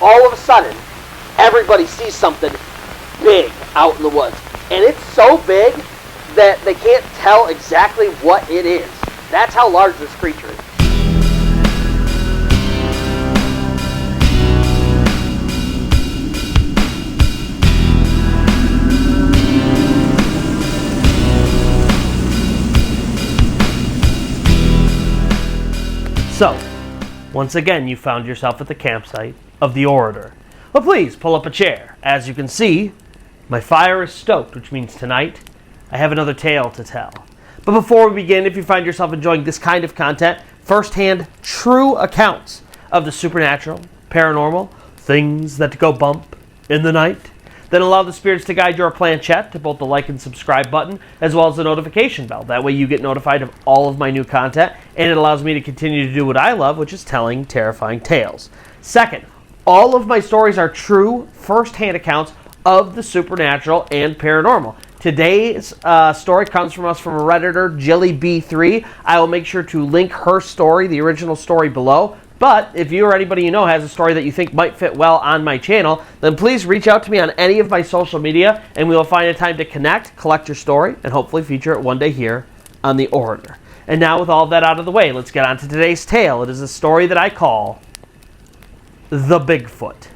all of a sudden, everybody sees something big out in the woods. And it's so big that they can't tell exactly what it is. That's how large this creature is. So, once again, you found yourself at the campsite of the Orator. But please, pull up a chair. As you can see, my fire is stoked, which means tonight, I have another tale to tell. But before we begin, if you find yourself enjoying this kind of content, first-hand, true accounts of the supernatural, paranormal, things that go bump in the night, then allow the spirits to guide your planchette to both the like and subscribe button, as well as the notification bell. That way you get notified of all of my new content, and it allows me to continue to do what I love, which is telling terrifying tales. Second, all of my stories are true, first-hand accounts of the supernatural and paranormal. Today's story comes from us from a Redditor, JillyB3. I will make sure to link her story, the original story, below. But if you or anybody you know has a story that you think might fit well on my channel, then please reach out to me on any of my social media, and we will find a time to connect, collect your story, and hopefully feature it one day here on the Orator. And now with all of that out of the way, let's get on to today's tale. It is a story that I call The Bigfoot.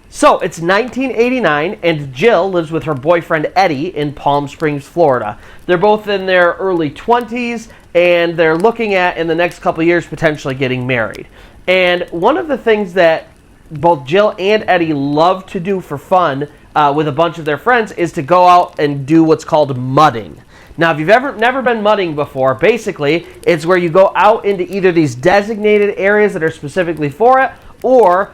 So, it's 1989, and Jill lives with her boyfriend Eddie in Palm Springs, Florida. They're both in their early 20s, and they're looking at, in the next couple of years, potentially getting married. And one of the things that both Jill and Eddie love to do for fun with a bunch of their friends is to go out and do what's called mudding. Now, if you've never been mudding before, basically, it's where you go out into either these designated areas that are specifically for it, or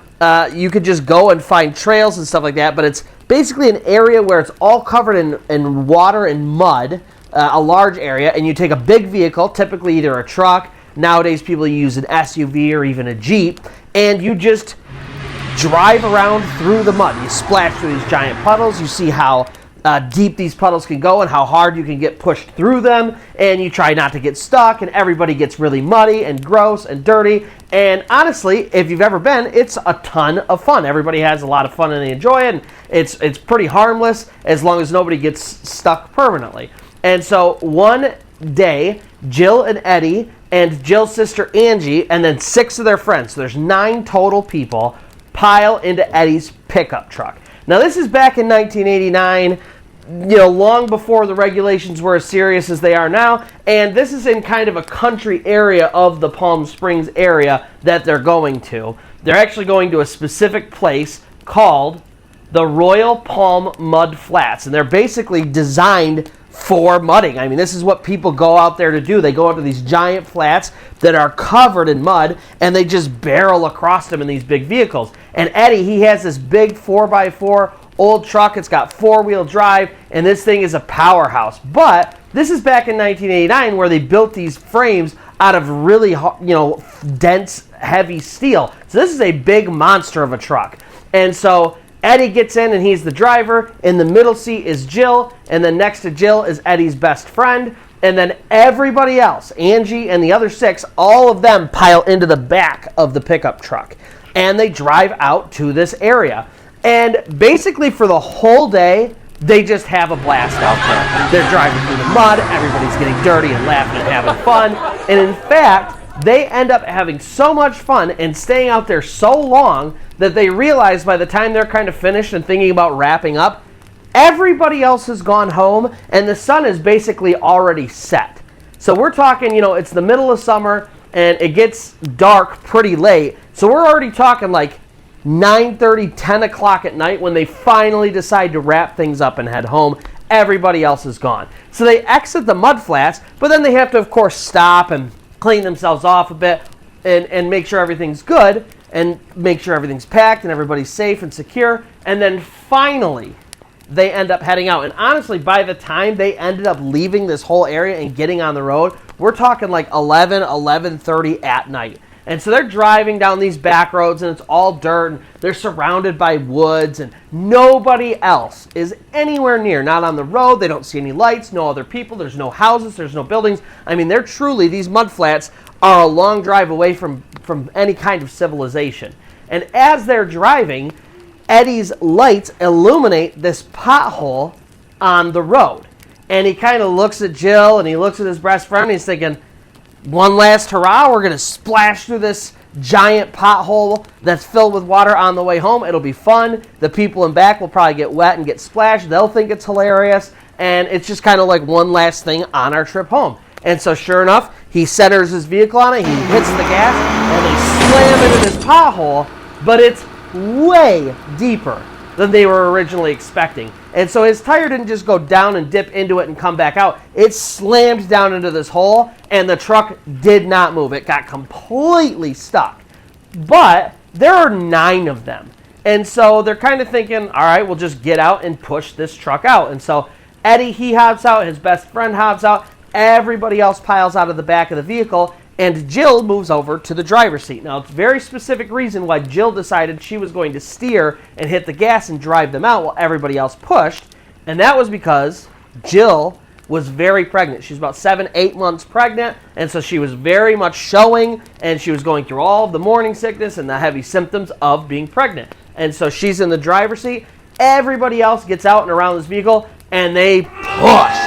you could just go and find trails and stuff like that, but it's basically an area where it's all covered in water and mud, a large area, and you take a big vehicle, typically either a truck, nowadays people use an SUV or even a Jeep, and you just drive around through the mud. You splash through these giant puddles, you see how deep these puddles can go and how hard you can get pushed through them, and you try not to get stuck, and everybody gets really muddy and gross and dirty. And honestly, if you've ever been, it's a ton of fun. Everybody has a lot of fun and they enjoy it, and it's pretty harmless as long as nobody gets stuck permanently. And so one day, Jill and Eddie and Jill's sister Angie and then 6 of their friends, so there's 9 total people, pile into Eddie's pickup truck. Now, this is back in 1989, long before the regulations were as serious as they are now, and this is in kind of a country area of the Palm Springs area that they're going to. They're actually going to a specific place called the Royal Palm Mud Flats, and they're basically designed for mudding. I mean, this is what people go out there to do. They go out to these giant flats that are covered in mud, and they just barrel across them in these big vehicles. And Eddie, he has this big 4x4 old truck. It's got 4-wheel drive, and this thing is a powerhouse. But this is back in 1989 where they built these frames out of really, dense, heavy steel. So this is a big monster of a truck. And so Eddie gets in, and he's the driver. In the middle seat is Jill, and then next to Jill is Eddie's best friend. And then everybody else, Angie and the other 6, all of them pile into the back of the pickup truck. And they drive out to this area. And basically for the whole day, they just have a blast out there. They're driving through the mud, everybody's getting dirty and laughing and having fun. And in fact, they end up having so much fun and staying out there so long that they realize by the time they're kind of finished and thinking about wrapping up, everybody else has gone home and the sun is basically already set. So we're talking, it's the middle of summer and it gets dark pretty late. So we're already talking like 9:30, 10 o'clock at night when they finally decide to wrap things up and head home. Everybody else is gone. So they exit the mud flats, but then they have to, of course, stop and clean themselves off a bit and make sure everything's good and make sure everything's packed and everybody's safe and secure. And then finally, they end up heading out. And honestly, by the time they ended up leaving this whole area and getting on the road, we're talking like 11:30 at night. And so they're driving down these back roads, and it's all dirt, and they're surrounded by woods, and nobody else is anywhere near. Not on the road. They don't see any lights, no other people. There's no houses. There's no buildings. I mean, they're truly, these mud flats are a long drive away from any kind of civilization. And as they're driving, Eddie's lights illuminate this pothole on the road. And he kind of looks at Jill, and he looks at his best friend, and he's thinking, one last hurrah, we're going to splash through this giant pothole that's filled with water on the way home. It'll be fun. The people in back will probably get wet and get splashed. They'll think it's hilarious. And it's just kind of like one last thing on our trip home. And so sure enough, he centers his vehicle on it. He hits the gas, and they slam into this pothole. But it's way deeper than they were originally expecting. And so his tire didn't just go down and dip into it and come back out. It slammed down into this hole, and the truck did not move. It got completely stuck. But there are 9 of them. And so they're kind of thinking, all right, we'll just get out and push this truck out. And so Eddie, he hops out. His best friend hops out. Everybody else piles out of the back of the vehicle. And Jill moves over to the driver's seat. Now, it's a very specific reason why Jill decided she was going to steer and hit the gas and drive them out while everybody else pushed. And that was because Jill was very pregnant. She was about 7-8 months pregnant. And so she was very much showing, and she was going through all of the morning sickness and the heavy symptoms of being pregnant. And so she's in the driver's seat. Everybody else gets out and around this vehicle, and they push.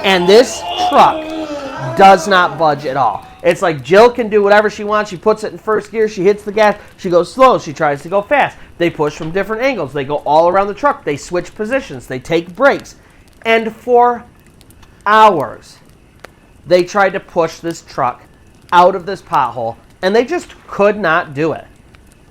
And this truck does not budge at all. It's like Jill can do whatever she wants. She puts it in first gear. She hits the gas. She goes slow. She tries to go fast. They push from different angles. They go all around the truck. They switch positions. They take breaks. And for hours, they tried to push this truck out of this pothole, and they just could not do it.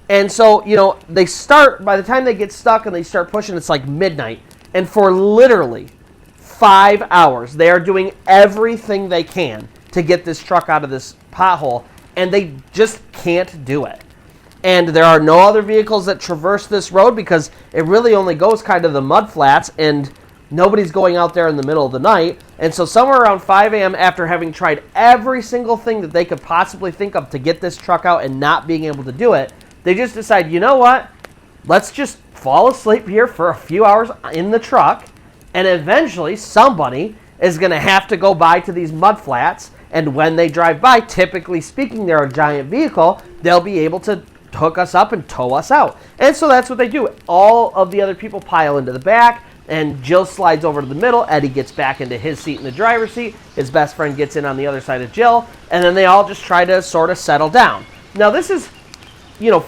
And so, they start, by the time they get stuck and they start pushing, it's like midnight. And for literally 5 hours, they are doing everything they can to get this truck out of this pothole, and they just can't do it. And there are no other vehicles that traverse this road because it really only goes kind of the mud flats, and nobody's going out there in the middle of the night. And so somewhere around 5 a.m., after having tried every single thing that they could possibly think of to get this truck out and not being able to do it, they just decide, you know what? Let's just fall asleep here for a few hours in the truck, and eventually somebody is going to have to go by to these mud flats. And when they drive by, typically speaking, they're a giant vehicle, they'll be able to hook us up and tow us out. And so that's what they do. All of the other people pile into the back, and Jill slides over to the middle. Eddie gets back into his seat in the driver's seat. His best friend gets in on the other side of Jill, and then they all just try to sort of settle down. Now, this is,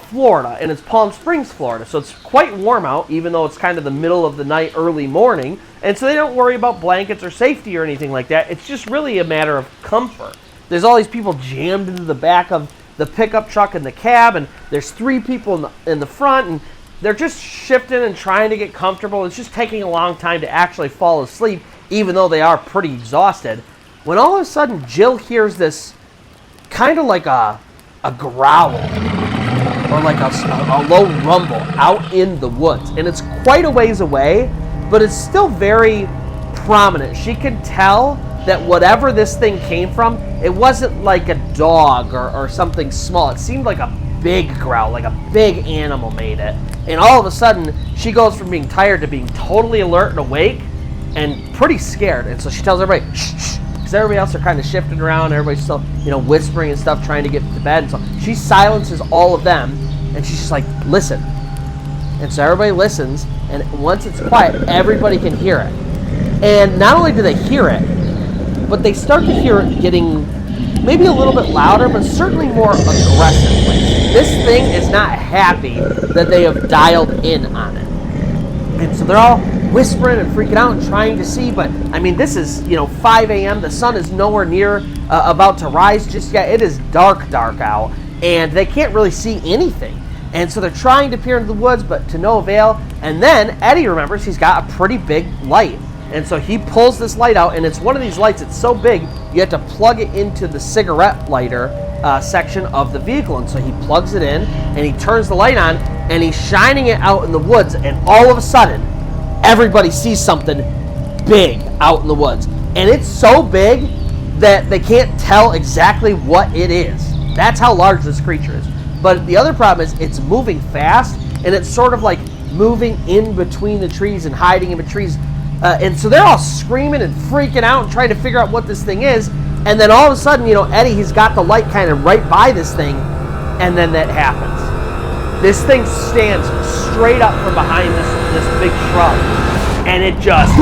Florida, and it's Palm Springs, Florida, so it's quite warm out, even though it's kind of the middle of the night, early morning. And so they don't worry about blankets or safety or anything like that. It's just really a matter of comfort. There's all these people jammed into the back of the pickup truck and the cab, and there's 3 people in the front, and they're just shifting and trying to get comfortable. It's just taking a long time to actually fall asleep, even though they are pretty exhausted. When all of a sudden Jill hears this kind of like a growl or like a low rumble out in the woods. And it's quite a ways away, but it's still very prominent. She can tell that whatever this thing came from, it wasn't like a dog or something small. It seemed like a big growl, like a big animal made it. And all of a sudden, she goes from being tired to being totally alert and awake and pretty scared. And so she tells everybody, shh, shh, because everybody else are kind of shifting around. Everybody's still, whispering and stuff, trying to get to bed. And so she silences all of them, and she's just like, listen. And so everybody listens, and once it's quiet, everybody can hear it. And not only do they hear it, but they start to hear it getting maybe a little bit louder, but certainly more aggressively. This thing is not happy that they have dialed in on it. And so they're all whispering and freaking out and trying to see, but this is 5 a.m. The sun is nowhere near about to rise just yet. It is dark out, and they can't really see anything. And so they're trying to peer into the woods, but to no avail. And then Eddie remembers he's got a pretty big light. And so he pulls this light out, and it's one of these lights. It's so big, you have to plug it into the cigarette lighter section of the vehicle. And so he plugs it in, and he turns the light on, and he's shining it out in the woods. And all of a sudden, everybody sees something big out in the woods. And it's so big that they can't tell exactly what it is. That's how large this creature is. But the other problem is it's moving fast, and it's sort of like moving in between the trees and hiding in between trees. And so they're all screaming and freaking out and trying to figure out what this thing is. And then all of a sudden, Eddie, he's got the light kind of right by this thing, and then that happens. This thing stands straight up from behind this big shrub, and it just...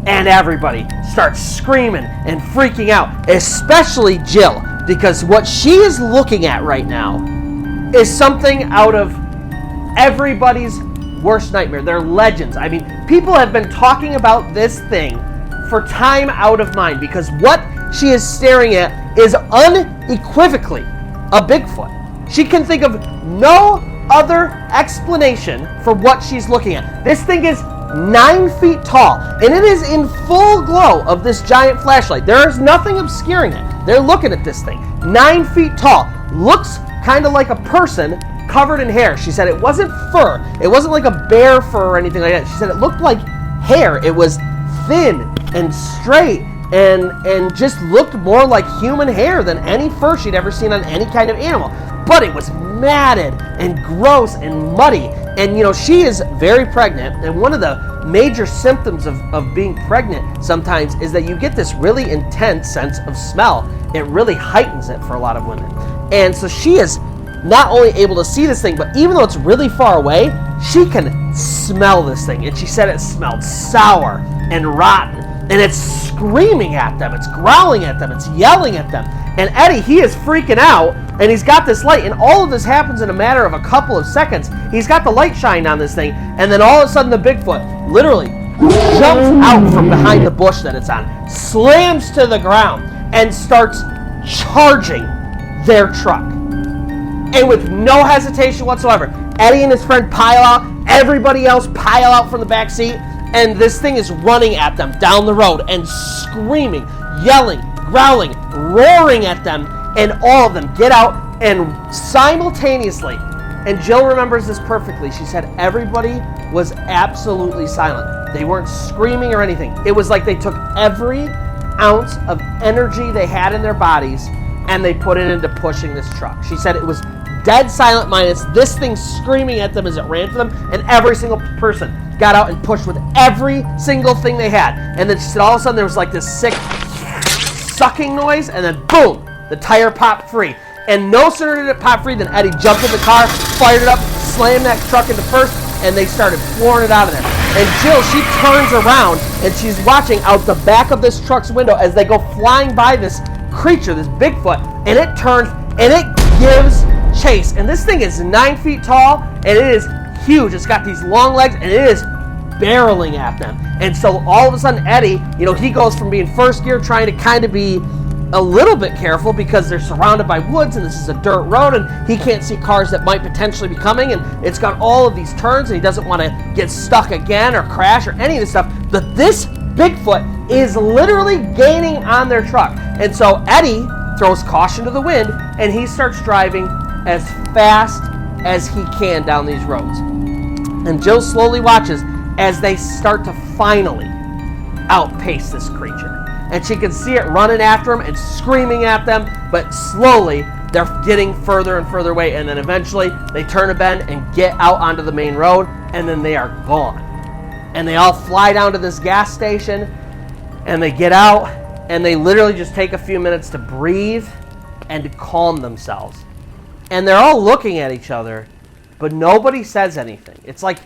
And everybody starts screaming and freaking out, especially Jill, because what she is looking at right now is something out of everybody's worst nightmare. They're legends. I mean, people have been talking about this thing for time out of mind, because what she is staring at is unequivocally a Bigfoot. She can think of no other explanation for what she's looking at. This thing is 9 feet tall, and it is in full glow of this giant flashlight. There is nothing obscuring it. They're looking at this thing. 9 feet tall. Looks kind of like a person covered in hair. She said it wasn't fur. It wasn't like a bear fur or anything like that. She said it looked like hair. It was thin and straight and just looked more like human hair than any fur she'd ever seen on any kind of animal. But it was matted and gross and muddy. And, she is very pregnant. And one of the major symptoms of being pregnant sometimes is that you get this really intense sense of smell. It really heightens it for a lot of women. And so she is not only able to see this thing, but even though it's really far away, she can smell this thing. And she said it smelled sour and rotten. And it's screaming at them. It's growling at them. It's yelling at them. And Eddie, he is freaking out, and he's got this light, and all of this happens in a matter of a couple of seconds. He's got the light shined on this thing, and then all of a sudden the Bigfoot literally jumps out from behind the bush that it's on, slams to the ground, and starts charging their truck. And with no hesitation whatsoever, Eddie and his friend pile out, everybody else pile out from the back seat, and this thing is running at them down the road and screaming, yelling, growling, roaring at them, and all of them get out and simultaneously, and Jill remembers this perfectly, she said everybody was absolutely silent. They weren't screaming or anything. It was like they took every ounce of energy they had in their bodies and they put it into pushing this truck. She said it was dead silent minus this thing screaming at them as it ran for them, and every single person got out and pushed with every single thing they had. And then she said all of a sudden there was like this sick sucking noise, and then boom, the tire popped free. And no sooner did it pop free than Eddie jumped in the car, fired it up, slammed that truck into first, and they started flooring it out of there. And Jill, she turns around and she's watching out the back of this truck's window as they go flying by this creature, this Bigfoot, and it turns and it gives chase. And this thing is 9 feet tall, and it is huge. It's got these long legs, and it is barreling at them. And so all of a sudden Eddie, he goes from being first gear, trying to kind of be a little bit careful because they're surrounded by woods and this is a dirt road and he can't see cars that might potentially be coming, and it's got all of these turns and he doesn't want to get stuck again or crash or any of this stuff. But this Bigfoot is literally gaining on their truck. And so Eddie throws caution to the wind and he starts driving as fast as he can down these roads. And Jill slowly watches as they start to finally outpace this creature. And she can see it running after them and screaming at them, but slowly they're getting further and further away, and then eventually they turn a bend and get out onto the main road, and then they are gone. And they all fly down to this gas station, and they get out, and they literally just take a few minutes to breathe and to calm themselves. And they're all looking at each other, but nobody says anything. It's like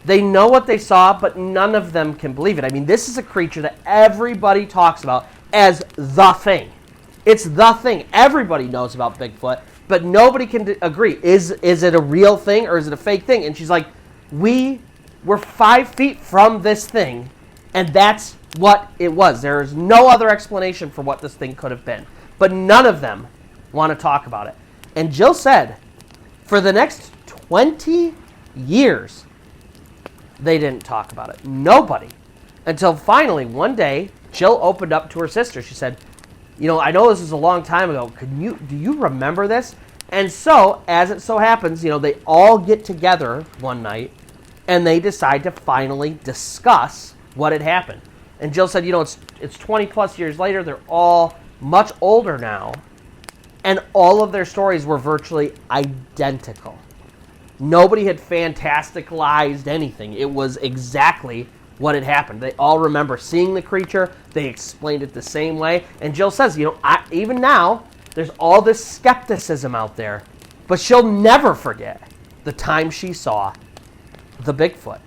they know what they saw, but none of them can believe it. I mean, this is a creature that everybody talks about as the thing. It's the thing. Everybody knows about Bigfoot, but nobody can agree. Is it a real thing or is it a fake thing? And she's like, we were 5 feet from this thing, and that's what it was. There is no other explanation for what this thing could have been. But none of them want to talk about it. And Jill said, for the next 20 years, they didn't talk about it. Nobody. Until finally, one day, Jill opened up to her sister. She said, I know this is a long time ago. Do you remember this? And so, as it so happens, they all get together one night, and they decide to finally discuss what had happened. And Jill said, It's 20 plus years later. They're all much older now. And all of their stories were virtually identical. Nobody had fantasticalized anything. It was exactly what had happened. They all remember seeing the creature. They explained it the same way. And Jill says, even now, there's all this skepticism out there, but she'll never forget the time she saw the Bigfoot.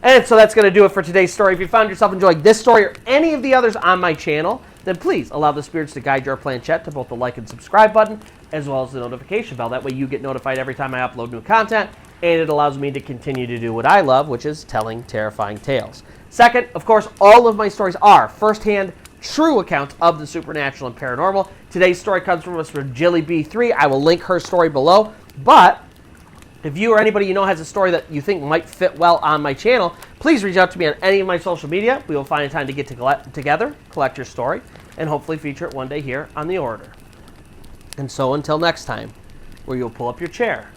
And so that's going to do it for today's story. If you found yourself enjoying this story or any of the others on my channel, then please allow the spirits to guide your planchette to both the like and subscribe button, as well as the notification bell. That way you get notified every time I upload new content, and it allows me to continue to do what I love, which is telling terrifying tales. Second, of course, all of my stories are firsthand, true accounts of the supernatural and paranormal. Today's story comes from Jilly B3. I will link her story below. But if you or anybody you know has a story that you think might fit well on my channel, please reach out to me on any of my social media. We will find a time to get together, collect your story, and hopefully feature it one day here on the Orator. And so until next time, where you'll pull up your chair,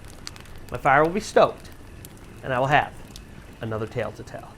my fire will be stoked, and I will have another tale to tell.